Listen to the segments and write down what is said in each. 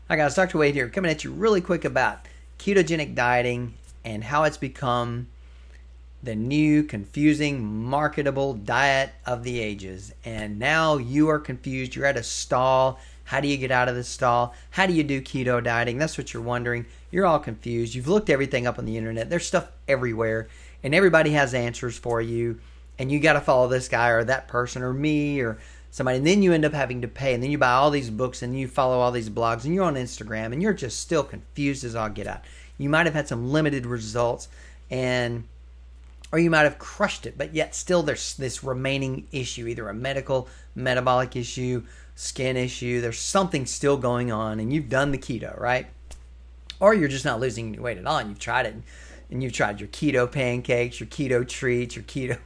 Hi guys, Dr. Wade here, coming at you really quick about ketogenic dieting and how it's become the new, confusing, marketable diet of the ages. And now you are confused. You're at a stall. How do you get out of the stall? How do you do keto dieting? That's what you're wondering. You're all confused. You've looked everything up on the internet. There's stuff everywhere, and everybody has answers for you. And you got to follow this guy or that person or me or somebody. And then you end up having to pay. And then you buy all these books and you follow all these blogs and you're on Instagram and you're just still confused as all get out. You might have had some limited results or you might have crushed it, but yet still there's this remaining issue, either a medical, metabolic issue, skin issue. There's something still going on and you've done the keto, right? Or you're just not losing any weight at all and you've tried it. And you've tried your keto pancakes, your keto treats, your keto...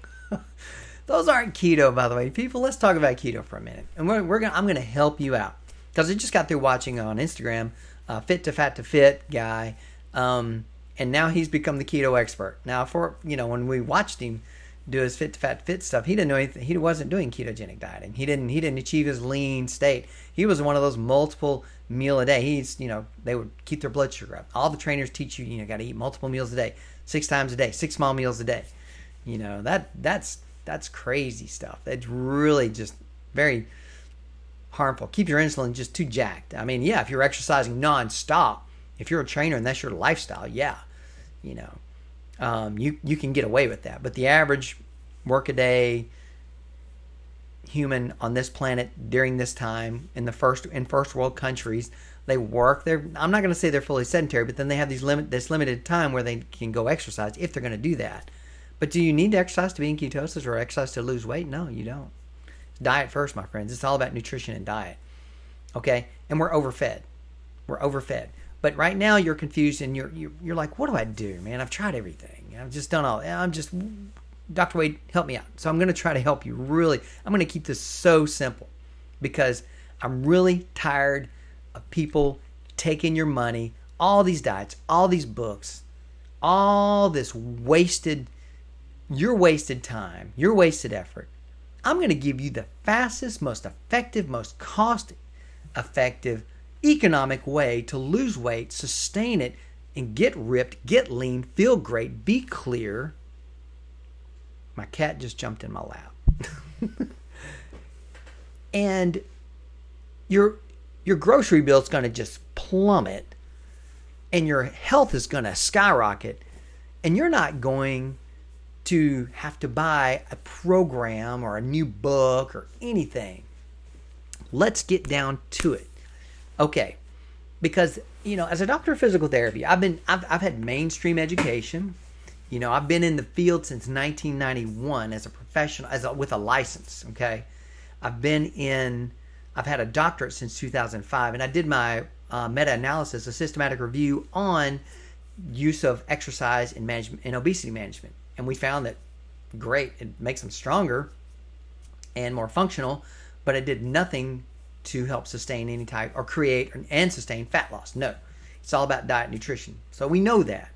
Those aren't keto, by the way. People, let's talk about keto for a minute. And I'm gonna help you out. Because I just got through watching on Instagram, Fit to Fat to Fit guy. And now he's become the keto expert. Now, when we watched him do his Fit to Fat to Fit stuff, he didn't know anything. He wasn't doing ketogenic dieting. He didn't achieve his lean state. He was one of those multiple meal a day. They would keep their blood sugar up. All the trainers teach you, got to eat multiple meals a day, 6 times a day, 6 small meals a day. That's crazy stuff. That's really just very harmful. Keep your insulin just too jacked. I mean, yeah, if you're exercising nonstop, if you're a trainer and that's your lifestyle, yeah, you can get away with that. But the average workaday human on this planet during this time in first world countries, they work. I'm not going to say they're fully sedentary, but then they have this limited time where they can go exercise if they're going to do that. But do you need to exercise to be in ketosis or exercise to lose weight? No, you don't. Diet first, my friends. It's all about nutrition and diet. Okay? And we're overfed. But right now you're confused and you're like, what do I do, man? I've tried everything. I've just done all. Dr. Wade, help me out. So I'm going to try to help you. Really, I'm going to keep this so simple because I'm really tired of people taking your money, all these diets, all these books, all this your wasted time, your wasted effort. I'm going to give you the fastest, most effective, most cost-effective, economic way to lose weight, sustain it, and get ripped, get lean, feel great, be clear. My cat just jumped in my lap. And your grocery bill is going to just plummet, and your health is going to skyrocket, and you're not going to have to buy a program or a new book or anything. Let's get down to it. Okay, because as a doctor of physical therapy, I've had mainstream education. I've been in the field since 1991 as a professional, with a license. Okay, I've had a doctorate since 2005, and I did my meta-analysis, a systematic review on use of exercise in management and obesity management. And we found that, great, it makes them stronger and more functional, but it did nothing to help sustain any type or create and sustain fat loss. No, it's all about diet and nutrition. So we know that.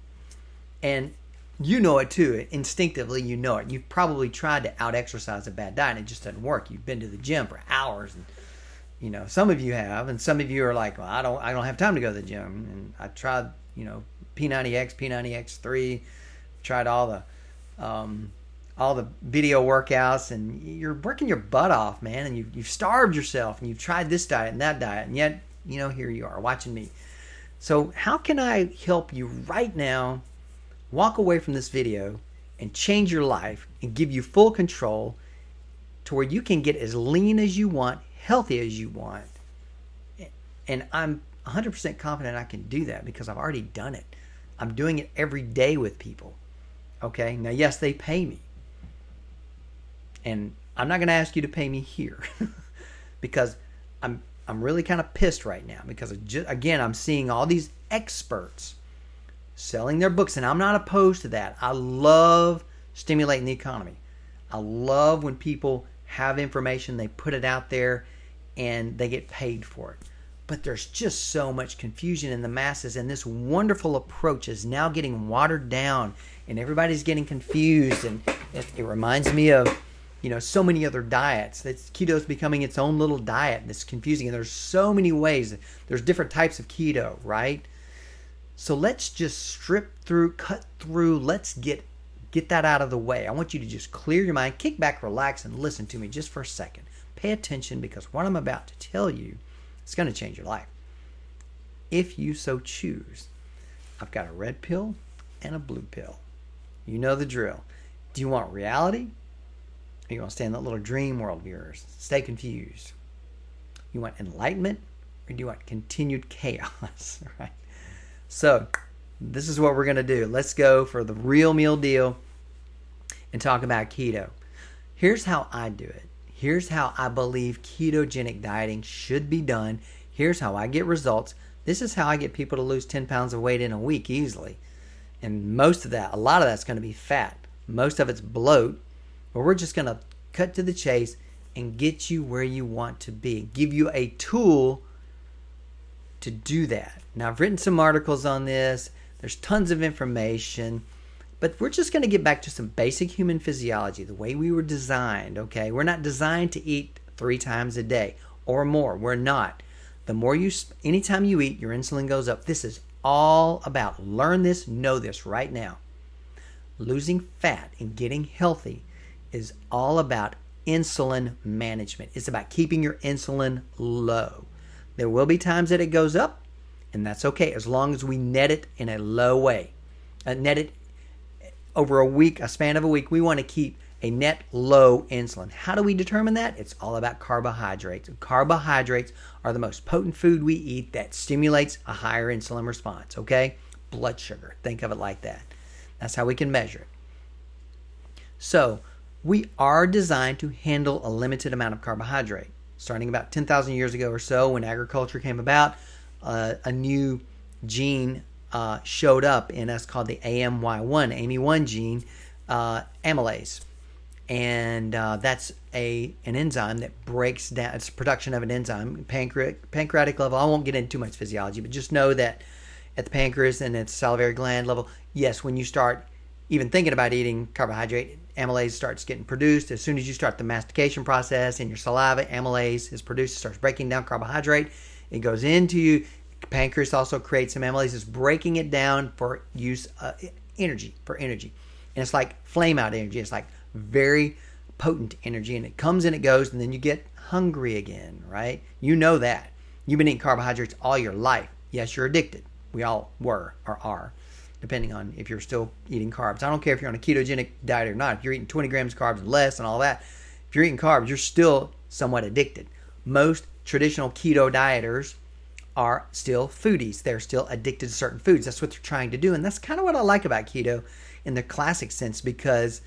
And you know it too. Instinctively, you know it. You've probably tried to out-exercise a bad diet and it just doesn't work. You've been to the gym for hours and some of you have, and some of you are like, well, I don't have time to go to the gym. And I tried, P90X, P90X3, tried all the video workouts, and you're working your butt off, man, and you've starved yourself, and you've tried this diet and that diet, and yet, here you are watching me. So how can I help you right now walk away from this video and change your life and give you full control to where you can get as lean as you want, healthy as you want? And I'm 100% confident I can do that because I've already done it. I'm doing it every day with people. Okay, now yes, they pay me. And I'm not going to ask you to pay me here because I'm really kind of pissed right now because again, I'm seeing all these experts selling their books, and I'm not opposed to that. I love stimulating the economy. I love when people have information, they put it out there, and they get paid for it. But there's just so much confusion in the masses, and this wonderful approach is now getting watered down, and everybody's getting confused. And it reminds me of, so many other diets. Keto is becoming its own little diet. It's confusing. And there's so many ways. There's different types of keto, right? So let's just cut through. Let's get that out of the way. I want you to just clear your mind, kick back, relax, and listen to me just for a second. Pay attention, because what I'm about to tell you is going to change your life, if you so choose. I've got a red pill and a blue pill. You know the drill. Do you want reality? Or you want to stay in that little dream world of yours? Stay confused. You want enlightenment? Or do you want continued chaos? Right? So, this is what we're going to do. Let's go for the real meal deal and talk about keto. Here's how I do it. Here's how I believe ketogenic dieting should be done. Here's how I get results. This is how I get people to lose 10 pounds of weight in a week easily. And a lot of that's going to be fat. Most of it's bloat. But we're just going to cut to the chase and get you where you want to be. Give you a tool to do that. Now, I've written some articles on this. There's tons of information. But we're just going to get back to some basic human physiology, the way we were designed, okay? We're not designed to eat 3 times a day or more. We're not. Anytime you eat, your insulin goes up. This is all about, learn this, know this right now. Losing fat and getting healthy is all about insulin management. It's about keeping your insulin low. There will be times that it goes up, and that's okay, as long as we net it in a low way. Net it over a span of a week. We want to keep a net low insulin. How do we determine that? It's all about carbohydrates. Carbohydrates are the most potent food we eat that stimulates a higher insulin response, okay? Blood sugar. Think of it like that. That's how we can measure it. So, we are designed to handle a limited amount of carbohydrate. Starting about 10,000 years ago or so, when agriculture came about, a new gene showed up in us called the AMY1 gene, amylase. And that's an enzyme that breaks down, it's production of an enzyme, pancreatic level. I won't get into too much physiology, but just know that at the pancreas and its salivary gland level, yes, when you start even thinking about eating carbohydrate, amylase starts getting produced. As soon as you start the mastication process in your saliva, amylase is produced, it starts breaking down carbohydrate. It goes into you. Pancreas also creates some amylase. It's breaking it down for use energy. And it's like flame out energy. It's like very potent energy, and it comes and it goes, and then you get hungry again, right? You know that. You've been eating carbohydrates all your life. Yes, you're addicted. We all were or are, depending on if you're still eating carbs. I don't care if you're on a ketogenic diet or not. If you're eating 20 grams of carbs and less and all that, if you're eating carbs, you're still somewhat addicted. Most traditional keto dieters are still foodies. They're still addicted to certain foods. That's what they're trying to do. And that's kind of what I like about keto in the classic sense, because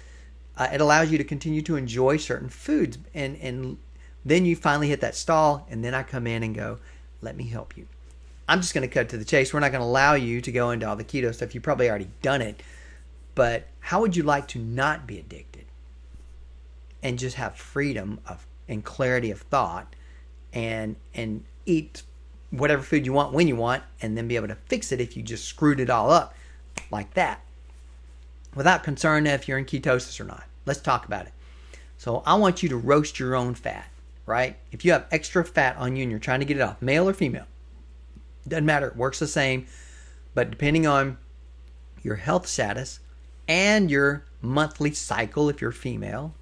it allows you to continue to enjoy certain foods. And then you finally hit that stall, and then I come in and go, let me help you. I'm just going to cut to the chase. We're not going to allow you to go into all the keto stuff. You've probably already done it. But how would you like to not be addicted and just have freedom and clarity of thought and eat whatever food you want when you want, and then be able to fix it if you just screwed it all up like that, without concern if you're in ketosis or not? Let's talk about it. So I want you to roast your own fat, right? If you have extra fat on you and you're trying to get it off, male or female, doesn't matter, it works the same. But depending on your health status and your monthly cycle, if you're female,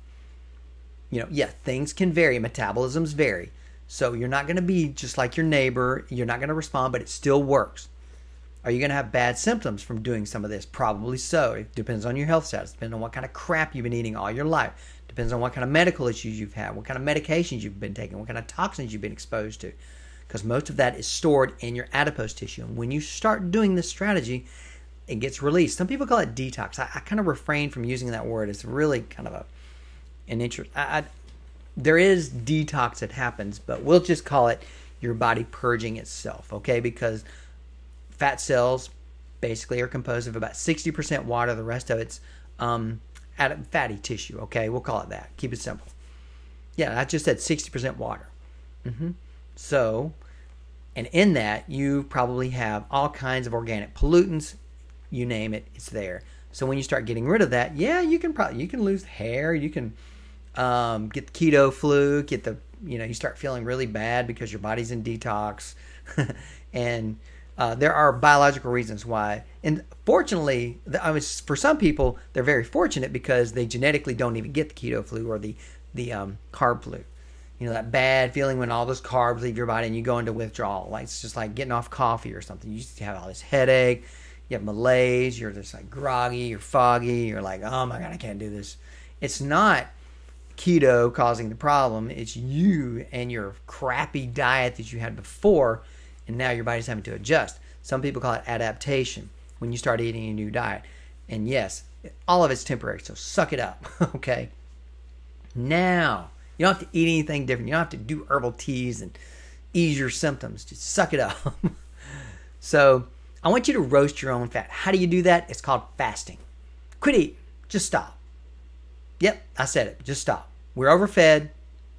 things can vary, metabolisms vary. So you're not going to be just like your neighbor. You're not going to respond, but it still works. Are you going to have bad symptoms from doing some of this? Probably so. It depends on your health status. Depends on what kind of crap you've been eating all your life. Depends on what kind of medical issues you've had, what kind of medications you've been taking, what kind of toxins you've been exposed to. Because most of that is stored in your adipose tissue. And when you start doing this strategy, it gets released. Some people call it detox. I kind of refrain from using that word. It's really kind of an interest. There is detox that happens, but we'll just call it your body purging itself, okay? Because fat cells basically are composed of about 60% water. The rest of it's fatty tissue, okay? We'll call it that. Keep it simple. Yeah, I just said 60% water. So, and in that, you probably have all kinds of organic pollutants. You name it, it's there. So when you start getting rid of that, yeah, you can lose hair. You can get the keto flu, you start feeling really bad because your body's in detox. And there are biological reasons why. And fortunately, for some people, they're very fortunate because they genetically don't even get the keto flu or the carb flu. That bad feeling when all those carbs leave your body and you go into withdrawal. Like, it's just like getting off coffee or something. You just have all this headache, you have malaise, you're just like groggy, you're foggy, you're like, oh my God, I can't do this. It's not keto causing the problem. It's you and your crappy diet that you had before, and now your body's having to adjust. Some people call it adaptation when you start eating a new diet. And yes, all of it's temporary, so suck it up, okay? Now, you don't have to eat anything different. You don't have to do herbal teas and ease your symptoms. Just suck it up. So I want you to roast your own fat. How do you do that? It's called fasting. Quit eating. Just stop. Yep, I said it. Just stop. We're overfed,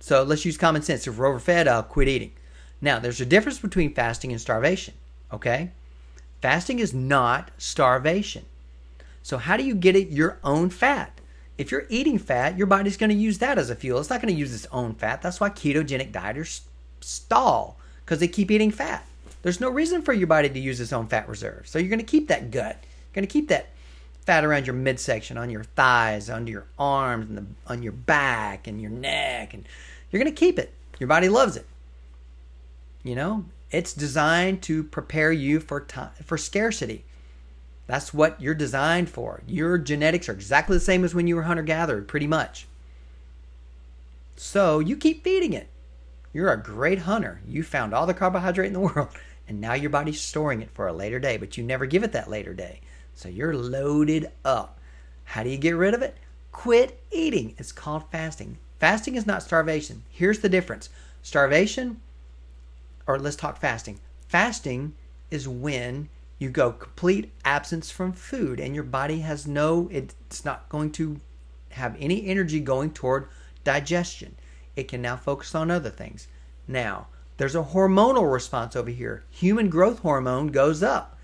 so let's use common sense. If we're overfed, I'll quit eating. Now, there's a difference between fasting and starvation, okay? Fasting is not starvation. So how do you get it your own fat? If you're eating fat, your body's going to use that as a fuel. It's not going to use its own fat. That's why ketogenic dieters stall, because they keep eating fat. There's no reason for your body to use its own fat reserve. So you're going to keep that gut. You're going to keep that fat around your midsection, on your thighs, under your arms, and on your back and your neck. And you're going to keep it. Your body loves it. It's designed to prepare you for scarcity. That's what you're designed for. Your genetics are exactly the same as when you were hunter-gatherer, pretty much. So you keep feeding it. You're a great hunter. You found all the carbohydrate in the world, and now your body's storing it for a later day, but you never give it that later day. So you're loaded up. How do you get rid of it? Quit eating. It's called fasting. Fasting is not starvation. Here's the difference. Starvation, or let's talk fasting. Fasting is when you go complete absence from food and your body it's not going to have any energy going toward digestion. It can now focus on other things. Now, there's a hormonal response over here. Human growth hormone goes up.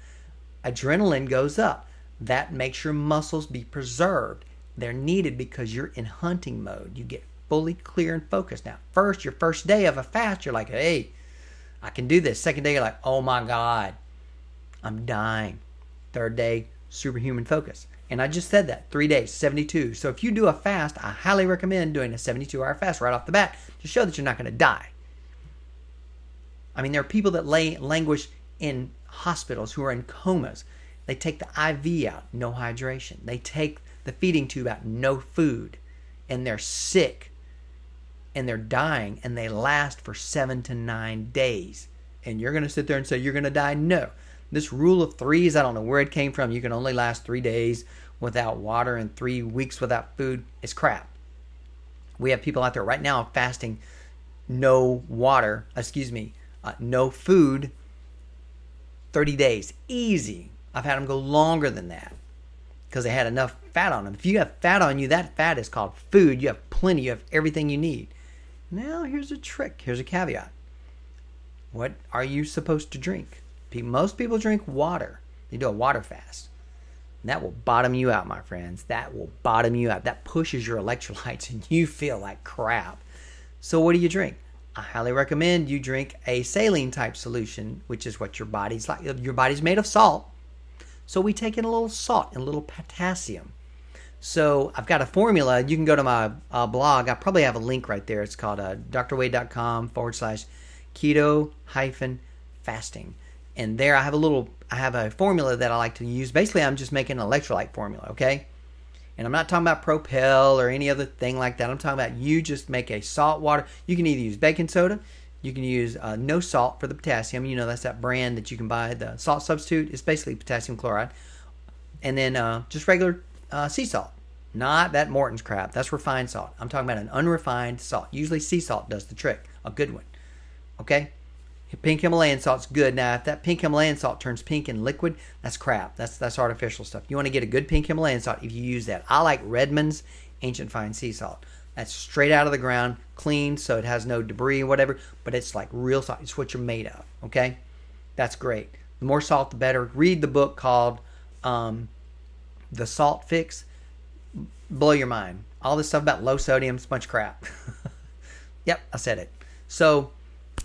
Adrenaline goes up. That makes your muscles be preserved. They're needed because you're in hunting mode. You get fully clear and focused. Now, your first day of a fast, you're like, hey, I can do this. Second day, you're like, oh my God, I'm dying. Third day, superhuman focus. And I just said that, 3 days, 72. So if you do a fast, I highly recommend doing a 72-hour fast right off the bat to show that you're not going to die. I mean, there are people that languish in hospitals who are in comas. They take the IV out, no hydration. They take the feeding tube out, no food. And they're sick. And they're dying. And they last for 7 to 9 days. And you're going to sit there and say, you're going to die? No. This rule of threes, I don't know where it came from. You can only last 3 days without water and 3 weeks without food. It's crap. We have people out there right now fasting no food, 30 days. Easy. I've had them go longer than that because they had enough fat on them. If you have fat on you, that fat is called food. You have plenty. You have everything you need. Now, here's a trick. Here's a caveat. What are you supposed to drink? Most people drink water. They do a water fast. And that will bottom you out, my friends. That will bottom you out. That pushes your electrolytes and you feel like crap. So what do you drink? I highly recommend you drink a saline type solution, which is what your body's like. Your body's made of salt. So we take in a little salt and a little potassium. So I've got a formula. You can go to my blog. I probably have a link right there. It's called drwade.com/keto-fasting. And there I have a formula that I like to use. Basically, I'm just making an electrolyte formula, okay? And I'm not talking about Propel or any other thing like that. I'm talking about you just make a salt water. You can either use baking soda. You can use no salt for the potassium. You know, that's that brand that you can buy. The salt substitute is basically potassium chloride. And then just regular sea salt. Not that Morton's crap. That's refined salt. I'm talking about an unrefined salt. Usually sea salt does the trick. A good one. Okay? Pink Himalayan salt's good. Now, if that pink Himalayan salt turns pink and liquid, that's crap. That's artificial stuff. You want to get a good pink Himalayan salt if you use that. I like Redmond's Ancient Fine Sea Salt. That's straight out of the ground, clean, so it has no debris or whatever, but it's like real salt. It's what you're made of, okay? That's great. The more salt, the better. Read the book called The Salt Fix. Blow your mind. All this stuff about low sodium is a bunch of crap. Yep, I said it. So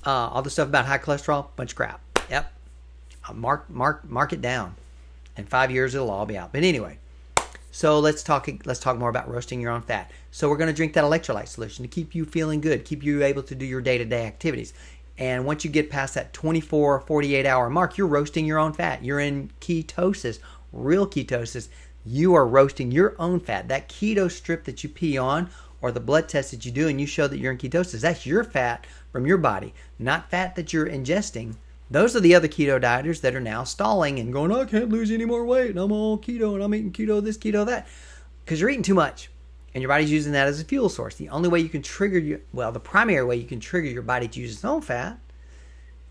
all the stuff about high cholesterol, bunch of crap. Yep. Mark it down. In 5 years, it'll all be out. But anyway, so let's talk more about roasting your own fat. So we're going to drink that electrolyte solution to keep you feeling good, keep you able to do your day-to-day activities. And once you get past that 24, 48-hour mark, you're roasting your own fat. You're in ketosis, real ketosis. You are roasting your own fat. That keto strip that you pee on or the blood test that you do and you show that you're in ketosis, that's your fat from your body, not fat that you're ingesting. Those are the other keto dieters that are now stalling and going, I can't lose any more weight. I'm all keto and I'm eating keto this, keto that. Because you're eating too much. And your body's using that as a fuel source. The only way you can the primary way you can trigger your body to use its own fat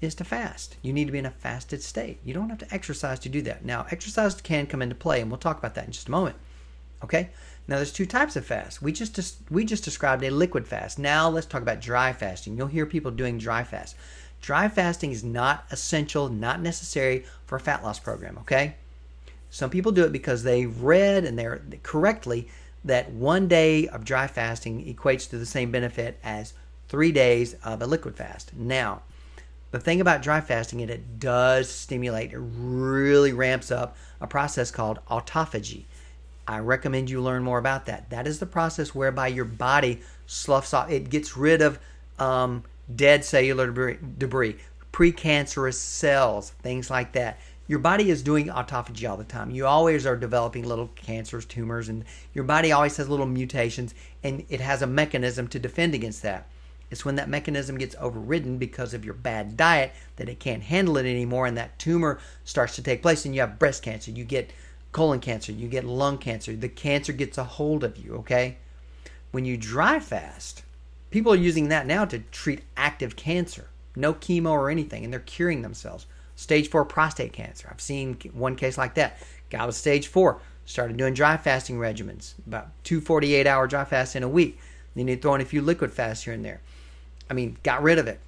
is to fast. You need to be in a fasted state. You don't have to exercise to do that. Now, exercise can come into play, and we'll talk about that in just a moment. Okay? Now, there's two types of fast. We just described a liquid fast. Now, let's talk about dry fasting. You'll hear people doing dry fast. Dry fasting is not essential, not necessary for a fat loss program, okay? Some people do it because they read and they're correctly that 1 day of dry fasting equates to the same benefit as 3 days of a liquid fast. Now, the thing about dry fasting is it does stimulate, it really ramps up a process called autophagy. I recommend you learn more about that. That is the process whereby your body sloughs off, it gets rid of dead cellular debris, precancerous cells, things like that. Your body is doing autophagy all the time. You always are developing little cancers, tumors, and your body always has little mutations, and it has a mechanism to defend against that. It's when that mechanism gets overridden because of your bad diet that it can't handle it anymore, and that tumor starts to take place, and you have breast cancer, you get colon cancer, you get lung cancer. The cancer gets a hold of you, okay? When you dry fast, people are using that now to treat active cancer. No chemo or anything, and they're curing themselves. Stage 4 prostate cancer. I've seen one case like that. Guy was stage 4, started doing dry fasting regimens, about 2 48-hour dry fasts in a week. Then you throw in a few liquid fasts here and there. I mean, got rid of it.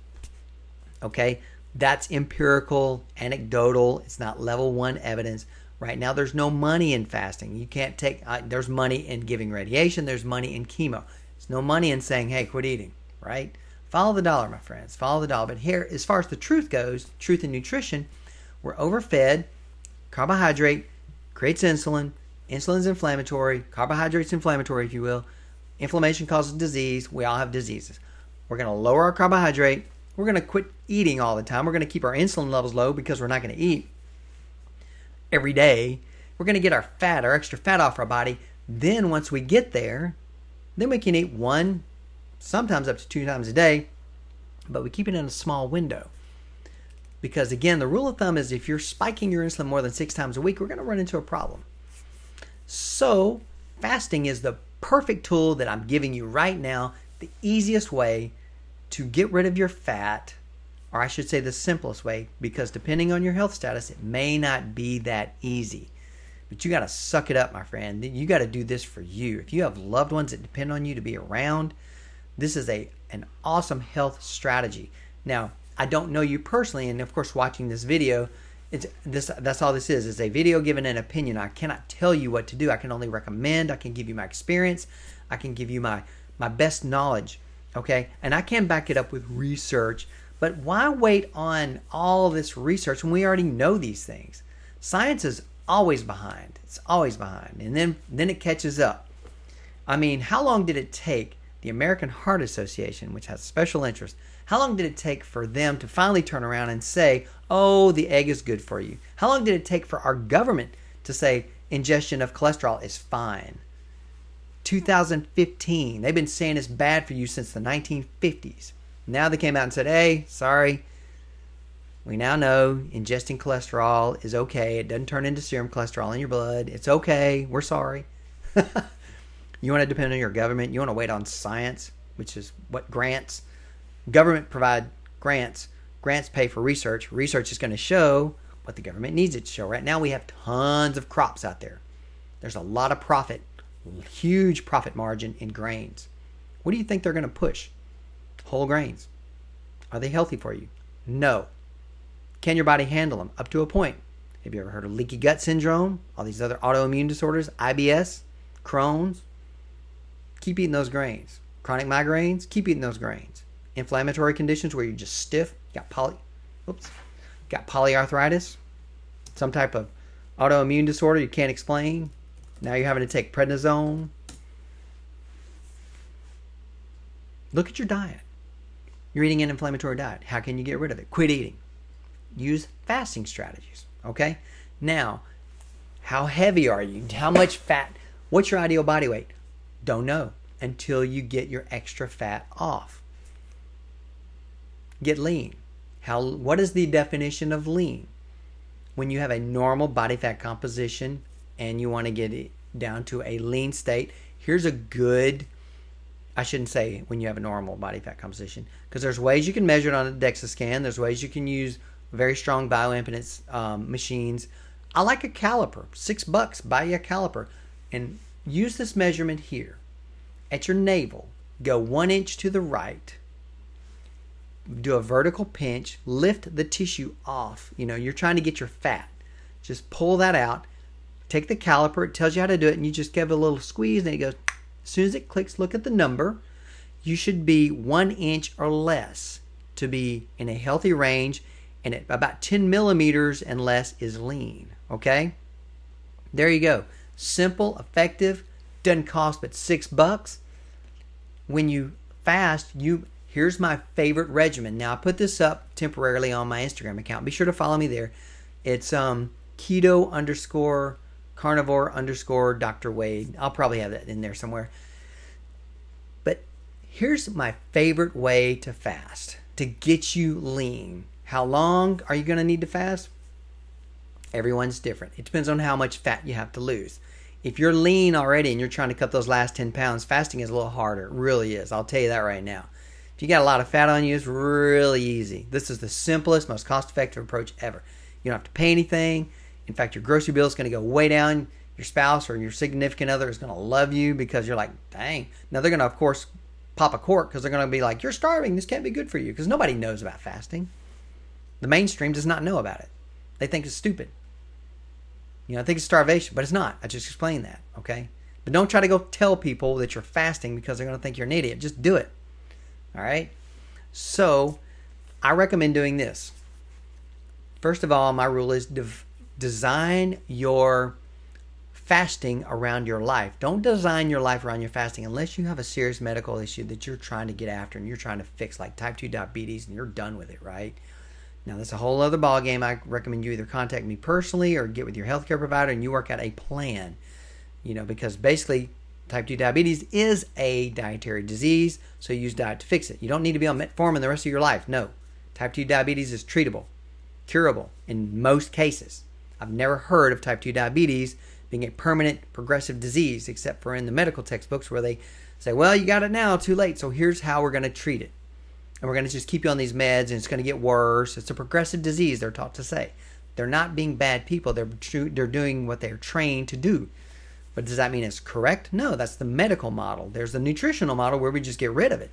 Okay? That's empirical, anecdotal. It's not level 1 evidence. Right now, there's no money in fasting. You can't take, there's money in giving radiation. There's money in chemo. There's no money in saying, hey, quit eating, right? Follow the dollar, my friends. Follow the dollar. But here, as far as the truth goes, truth in nutrition, we're overfed. Carbohydrate creates insulin. Insulin's inflammatory. Carbohydrate's inflammatory, if you will. Inflammation causes disease. We all have diseases. We're going to lower our carbohydrate. We're going to quit eating all the time. We're going to keep our insulin levels low because we're not going to eat every day. We're going to get our fat, our extra fat off our body. Then once we get there, then we can eat 1, sometimes up to 2 times a day, but we keep it in a small window. Because again, the rule of thumb is if you're spiking your insulin more than 6 times a week, we're going to run into a problem. So fasting is the perfect tool that I'm giving you right now, the easiest way to get rid of your fat, or I should say the simplest way, because depending on your health status, it may not be that easy. But you got to suck it up, my friend. You got to do this for you. If you have loved ones that depend on you to be around, this is an awesome health strategy. Now, I don't know you personally, and of course, watching this video, that's all this is. It's a video giving an opinion. I cannot tell you what to do. I can only recommend. I can give you my experience. I can give you my best knowledge, okay? And I can back it up with research. But why wait on all of this research when we already know these things? Science is always behind. It's always behind. And then it catches up. I mean, how long did it take the American Heart Association, which has special interest, how long did it take for them to finally turn around and say, oh, the egg is good for you? How long did it take for our government to say ingestion of cholesterol is fine? 2015. They've been saying it's bad for you since the 1950s. Now they came out and said, hey, sorry, we now know ingesting cholesterol is okay. It doesn't turn into serum cholesterol in your blood. It's okay. We're sorry. You want to depend on your government. You want to wait on science, which is what grants. Government provide grants. Grants pay for research. Research is going to show what the government needs it to show. Right now we have tons of crops out there. There's a lot of profit, huge profit margin in grains. What do you think they're going to push? Whole grains. Are they healthy for you? No. Can your body handle them? Up to a point. Have you ever heard of leaky gut syndrome? All these other autoimmune disorders, IBS, Crohn's. keep eating those grains. Chronic migraines, keep eating those grains. Inflammatory conditions where you're just stiff, got polyarthritis, some type of autoimmune disorder you can't explain. Now you're having to take prednisone. Look at your diet. You're eating an inflammatory diet. How can you get rid of it? Quit eating. Use fasting strategies. Okay? Now, how heavy are you? How much fat? What's your ideal body weight? Don't know until you get your extra fat off. Get lean. What is the definition of lean? When you have a normal body fat composition and you want to get it down to a lean state, here's a good, I shouldn't say when you have a normal body fat composition, because there's ways you can measure it on a DEXA scan. There's ways you can use very strong bioimpedance machines. I like a caliper. $6, buy you a caliper. And use this measurement here. At your navel, go 1 inch to the right. Do a vertical pinch. Lift the tissue off. You're trying to get your fat. Just pull that out. Take the caliper. It tells you how to do it. And you just give it a little squeeze. And it goes, as soon as it clicks, look at the number. You should be 1 inch or less to be in a healthy range. And at about 10 millimeters and less is lean. Okay? There you go. Simple, effective, doesn't cost but $6. When you fast, here's my favorite regimen. Now I put this up temporarily on my Instagram account. Be sure to follow me there. It's keto_carnivore_Dr. Wade. I'll probably have that in there somewhere. But here's my favorite way to fast to get you lean. How long are you going to need to fast? Everyone's different. It depends on how much fat you have to lose. If you're lean already and you're trying to cut those last 10 pounds, fasting is a little harder. It really is. I'll tell you that right now. If you got a lot of fat on you, it's really easy. This is the simplest, most cost-effective approach ever. You don't have to pay anything. In fact, your grocery bill is going to go way down. Your spouse or your significant other is going to love you because you're like, dang. Now, they're going to, of course, pop a cork because they're going to be like, you're starving. This can't be good for you, because nobody knows about fasting. The mainstream does not know about it. They think it's stupid. I think it's starvation, but it's not. I just explained that, okay? But don't try to go tell people that you're fasting because they're going to think you're an idiot. Just do it, all right? So I recommend doing this. First of all, my rule is design your fasting around your life. Don't design your life around your fasting unless you have a serious medical issue that you're trying to get after and you're trying to fix, like type 2 diabetes, and you're done with it, right? Now, that's a whole other ballgame. I recommend you either contact me personally or get with your healthcare provider and you work out a plan, because basically type 2 diabetes is a dietary disease, so you use diet to fix it. You don't need to be on metformin the rest of your life. No. Type 2 diabetes is treatable, curable in most cases. I've never heard of type 2 diabetes being a permanent progressive disease, except for in the medical textbooks where they say, well, you got it now, too late, so here's how we're going to treat it. And we're going to just keep you on these meds, and it's going to get worse. It's a progressive disease, they're taught to say. They're not being bad people. They're doing what they're trained to do. But does that mean it's correct? No, that's the medical model. There's the nutritional model where we just get rid of it.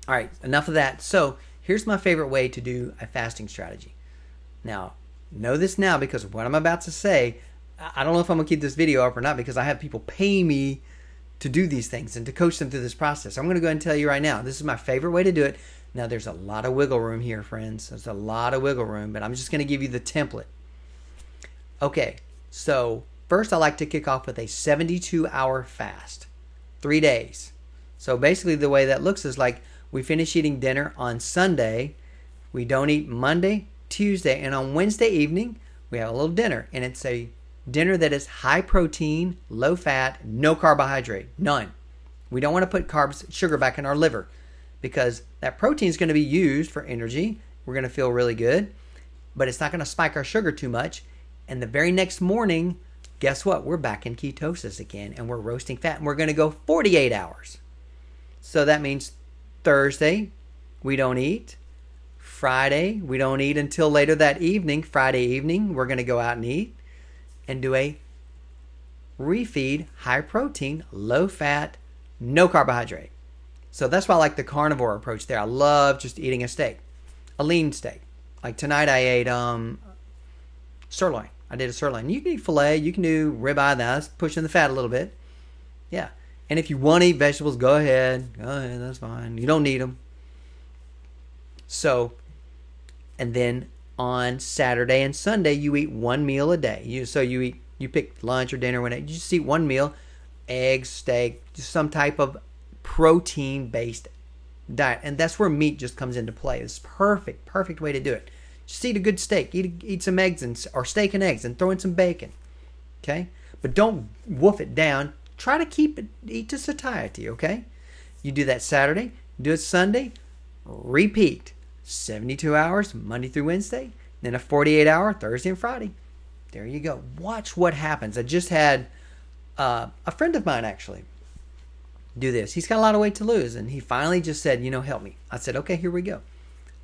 All right, enough of that. So here's my favorite way to do a fasting strategy. Now, know this now, because what I'm about to say, I don't know if I'm going to keep this video up or not, because I have people pay me to do these things and to coach them through this process. I'm going to go ahead and tell you right now, this is my favorite way to do it. Now, there's a lot of wiggle room here, friends. There's a lot of wiggle room, but I'm just going to give you the template. Okay, so first I like to kick off with a 72-hour fast, 3 days. So basically the way that looks is like we finish eating dinner on Sunday, we don't eat Monday, Tuesday, and on Wednesday evening, we have a little dinner, and it's a dinner that is high protein, low fat, no carbohydrate, none. We don't want to put sugar back in our liver, because that protein is going to be used for energy. We're going to feel really good, but it's not going to spike our sugar too much. And the very next morning, guess what? We're back in ketosis again, and we're roasting fat, and we're going to go 48 hours. So that means Thursday, we don't eat. Friday, we don't eat until later that evening. Friday evening, we're going to go out and eat and do a refeed, high protein, low fat, no carbohydrate. So that's why I like the carnivore approach there. I love just eating a steak, a lean steak. Like tonight I ate sirloin. I did a sirloin. You can eat filet, you can do ribeye, that's pushing the fat a little bit. Yeah. And if you want to eat vegetables, go ahead. Go ahead, that's fine. You don't need them. So, and then on Saturday and Sunday, you eat one meal a day. You pick lunch or dinner, whatever. You just eat one meal, eggs, steak, just some type of protein-based diet. And that's where meat just comes into play. It's perfect way to do it. Just eat a good steak. Eat some eggs or steak and eggs and throw in some bacon. Okay? But don't wolf it down. Try to eat to satiety, okay? You do that Saturday, do it Sunday, repeat. 72 hours, Monday through Wednesday, then a 48-hour, Thursday and Friday. There you go. Watch what happens. I just had a friend of mine actually do this. He's got a lot of weight to lose, and he finally just said, help me. I said, okay, here we go.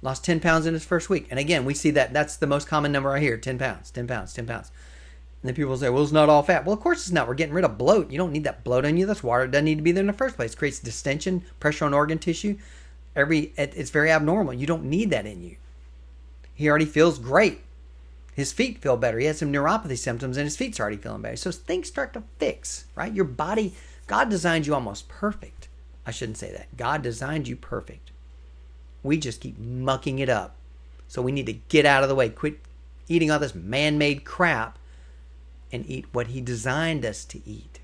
Lost 10 pounds in his first week. And again, we see that's the most common number I hear, 10 pounds, 10 pounds, 10 pounds. And then people say, well, it's not all fat. Well, of course it's not. We're getting rid of bloat. You don't need that bloat on you. That's water. It doesn't need to be there in the first place. It creates distension, pressure on organ tissue. It's very abnormal. You don't need that in you. He already feels great. His feet feel better. He has some neuropathy symptoms and his feet's already feeling better. So things start to fix, right? Your body, God designed you almost perfect. I shouldn't say that. God designed you perfect. We just keep mucking it up. So we need to get out of the way. Quit eating all this man-made crap and eat what he designed us to eat.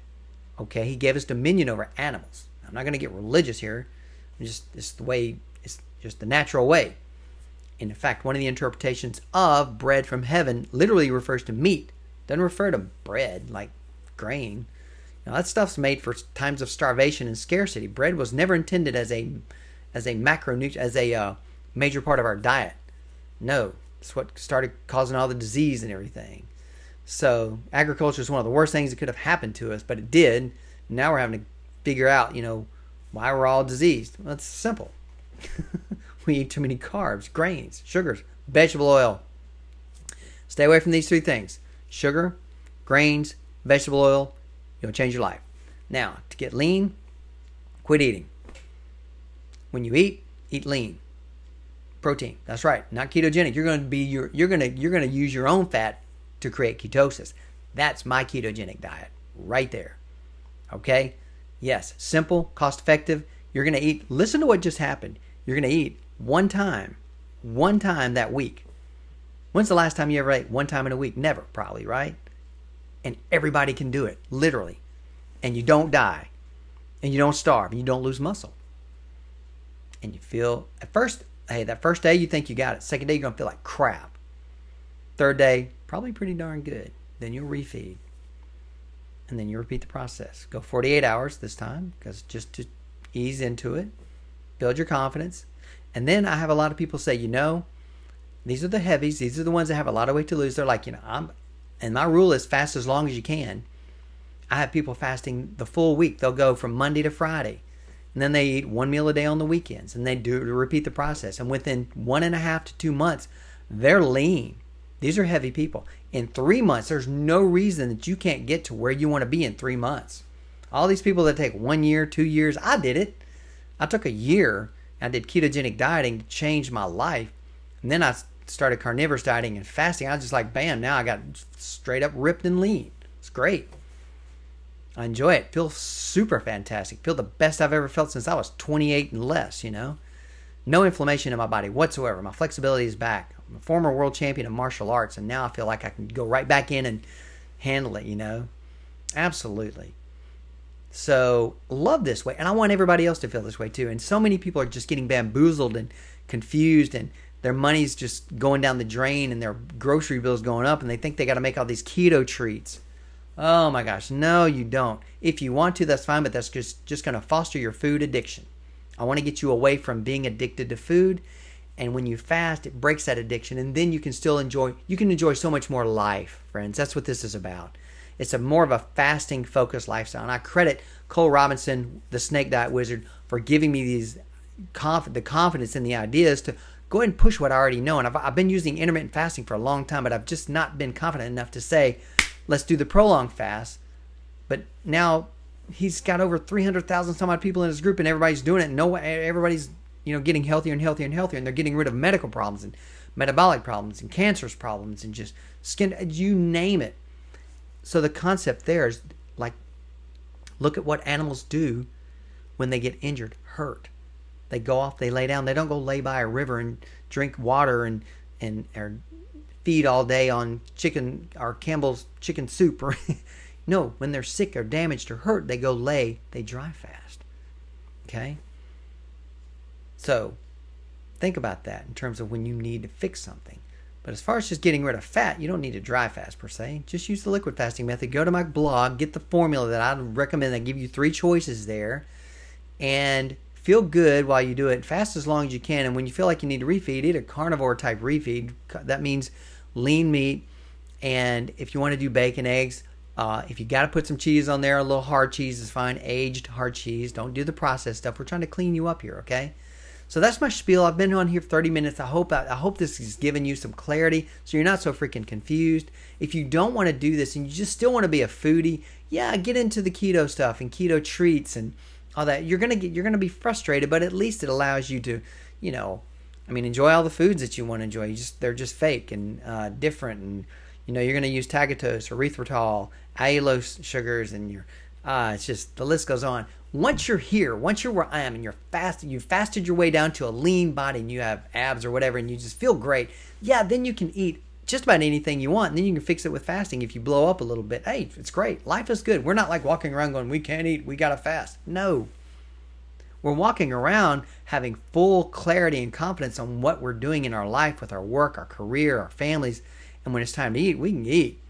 Okay? He gave us dominion over animals. I'm not going to get religious here. It's just the natural way. And in fact, one of the interpretations of bread from heaven literally refers to meat. Doesn't refer to bread like grain. That stuff's made for times of starvation and scarcity. Bread was never intended as a macronutrient, as a major part of our diet. No, it's what started causing all the disease and everything. So agriculture is one of the worst things that could have happened to us, but it did. Now we're having to figure out, why we're all diseased. Well, it's simple. We eat too many carbs, grains, sugars, vegetable oil. Stay away from these three things. Sugar, grains, vegetable oil. You'll change your life. Now, to get lean, quit eating. When you eat lean. Protein. That's right. Not ketogenic. You're going to use your own fat to create ketosis. That's my ketogenic diet right there. Okay? Yes, simple, cost effective. You're going to eat. Listen to what just happened. You're going to eat one time that week. When's the last time you ever ate one time in a week? Never, probably, right? And everybody can do it, literally. And you don't die. And you don't starve. And you don't lose muscle. And you feel, at first, that first day you think you got it. Second day you're going to feel like crap. Third day, probably pretty darn good. Then you'll refeed. And then you repeat the process. Go 48 hours this time, because just to ease into it, build your confidence. And then I have a lot of people say, these are the heavies. These are the ones that have a lot of weight to lose. They're like, and my rule is fast as long as you can. I have people fasting the full week. They'll go from Monday to Friday. And then they eat one meal a day on the weekends. And they repeat the process. And within 1.5 to 2 months, they're lean. These are heavy people. In 3 months, there's no reason that you can't get to where you want to be in 3 months. All these people that take 1 year, 2 years, I did it. I took a year. I did ketogenic dieting to change my life. And then I started carnivorous dieting and fasting. I was just like, bam, now I got straight up ripped and lean. It's great. I enjoy it. Feel super fantastic. Feel the best I've ever felt since I was 28 and less, No inflammation in my body whatsoever. My flexibility is back. I'm a former world champion of martial arts, and now I feel like I can go right back in and handle it, Absolutely. So, love this way. And I want everybody else to feel this way too. And so many people are just getting bamboozled and confused, and their money's just going down the drain, and their grocery bill's going up, and they think they got to make all these keto treats. Oh my gosh, no, you don't. If you want to, that's fine, but that's just going to foster your food addiction. I want to get you away from being addicted to food. And when you fast, it breaks that addiction. And then you can still enjoy so much more life, friends. That's what this is about. It's more of a fasting focused lifestyle. And I credit Cole Robinson, the Snake Diet Wizard, for giving me the confidence and the ideas to go ahead and push what I already know. And I've been using intermittent fasting for a long time, but I've just not been confident enough to say, let's do the prolonged fast. But now he's got over 300,000 some odd people in his group, and everybody's doing it. And everybody's getting healthier and healthier and healthier, and they're getting rid of medical problems and metabolic problems and cancerous problems and just skin, you name it. So the concept there is like Look at what animals do when they get injured, hurt. They go off, they lay down. They don't go lay by a river and drink water and or feed all day on chicken or Campbell's chicken soup. Or no, when they're sick or damaged or hurt, they go lay, they dry fast. Okay? So, think about that in terms of when you need to fix something. But as far as just getting rid of fat, you don't need to dry fast per se. Just use the liquid fasting method. Go to my blog, get the formula that I recommend. I give you 3 choices there. And feel good while you do it. Fast as long as you can. And when you feel like you need to refeed, eat a carnivore type refeed. That means lean meat. And if you want to do bacon, eggs, if you got to put some cheese on there, a little hard cheese is fine. Aged hard cheese. Don't do the processed stuff. We're trying to clean you up here, okay? So that's my spiel. I've been on here for 30 minutes. I hope this has given you some clarity so you're not so freaking confused. If you don't want to do this and you just still want to be a foodie, yeah, get into the keto stuff and keto treats and all that. You're gonna be frustrated, but at least it allows you to, enjoy all the foods that you want to enjoy. They're just fake and different, and you're gonna use tagatose, erythritol, allulose sugars, and it's just the list goes on. Once you're here, once you're where I am, and you've fasted your way down to a lean body, and you have abs or whatever, and you just feel great, yeah, then you can eat just about anything you want, and then you can fix it with fasting. If you blow up a little bit, hey, it's great. Life is good. We're not like walking around going, we can't eat, we gotta fast. No. We're walking around having full clarity and confidence on what we're doing in our life with our work, our career, our families, and when it's time to eat, we can eat.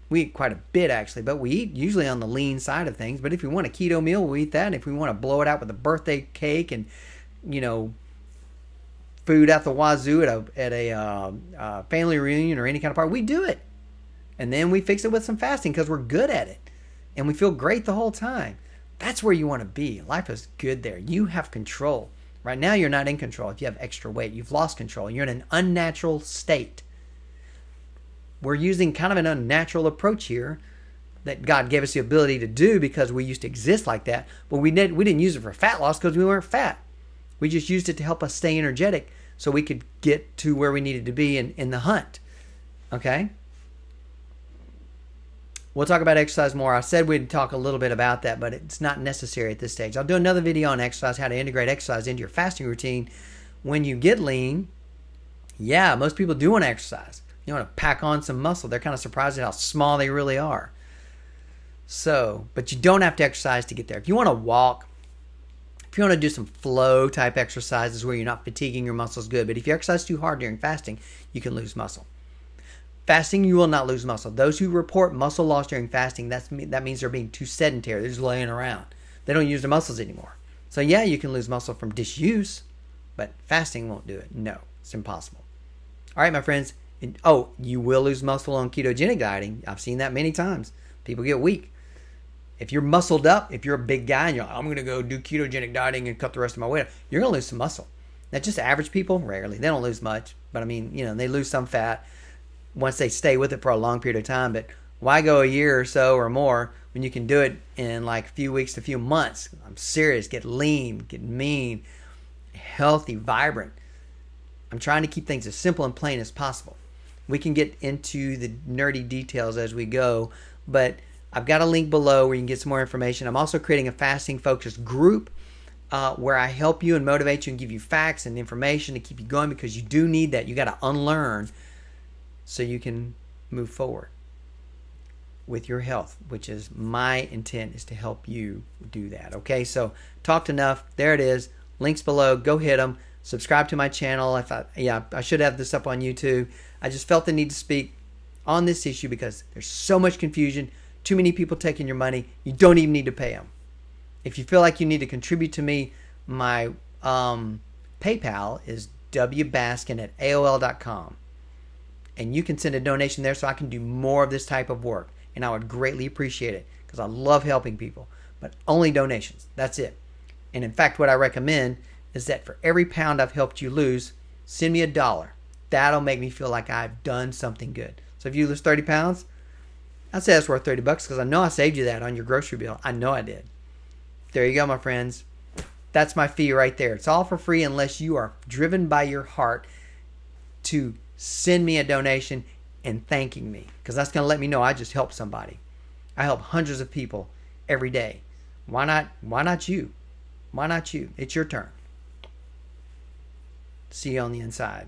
We eat quite a bit, actually, but we eat usually on the lean side of things. But if we want a keto meal, we'll eat that. And if we want to blow it out with a birthday cake and, food out the wazoo at a family reunion or any kind of party, we do it. And then we fix it with some fasting because we're good at it. And we feel great the whole time. That's where you want to be. Life is good there. You have control. Right now, you're not in control. If you have extra weight, you've lost control. You're in an unnatural state. We're using kind of an unnatural approach here that God gave us the ability to do because we used to exist like that. But we didn't use it for fat loss because we weren't fat. We just used it to help us stay energetic so we could get to where we needed to be in the hunt. Okay? We'll talk about exercise more. I said we'd talk a little bit about that, but it's not necessary at this stage. I'll do another video on exercise, how to integrate exercise into your fasting routine when you get lean. Yeah, most people do want to exercise. You want to pack on some muscle. They're kind of surprised at how small they really are. So, but you don't have to exercise to get there. If you want to walk, if you want to do some flow type exercises where you're not fatiguing your muscles, good. But if you exercise too hard during fasting, you can lose muscle. Fasting, you will not lose muscle. Those who report muscle loss during fasting, that means they're being too sedentary. They're just laying around. They don't use their muscles anymore. So yeah, you can lose muscle from disuse, but fasting won't do it. No, it's impossible. All right, my friends. You will lose muscle on ketogenic dieting. I've seen that many times. People get weak. If you're muscled up, if you're a big guy and you're like, I'm going to go do ketogenic dieting and cut the rest of my weight, you're going to lose some muscle. Now, just average people, rarely. They don't lose much. But, they lose some fat once they stay with it for a long period of time. But why go a year or so or more when you can do it in like a few weeks to a few months? I'm serious. Get lean, get mean, healthy, vibrant. I'm trying to keep things as simple and plain as possible. We can get into the nerdy details as we go, but I've got a link below where you can get some more information. I'm also creating a fasting-focused group where I help you and motivate you and give you facts and information to keep you going because you do need that. You got to unlearn so you can move forward with your health, which is my intent is to help you do that. Okay, so talked enough. There it is. Links below. Go hit them. Subscribe to my channel. I should have this up on YouTube. I just felt the need to speak on this issue because there's so much confusion, too many people taking your money. You don't even need to pay them. If you feel like you need to contribute to me, my PayPal is wbaskin@aol.com. And you can send a donation there so I can do more of this type of work. And I would greatly appreciate it because I love helping people. But only donations. That's it. And in fact, what I recommend is that for every pound I've helped you lose, send me $1. That'll make me feel like I've done something good. So if you lose 30 pounds, I'd say that's worth $30 because I know I saved you that on your grocery bill. I know I did. There you go, my friends. That's my fee right there. It's all for free unless you are driven by your heart to send me a donation and thanking me because that's going to let me know I just helped somebody. I help hundreds of people every day Why not? Why not you? Why not you? It's your turn. See you on the inside.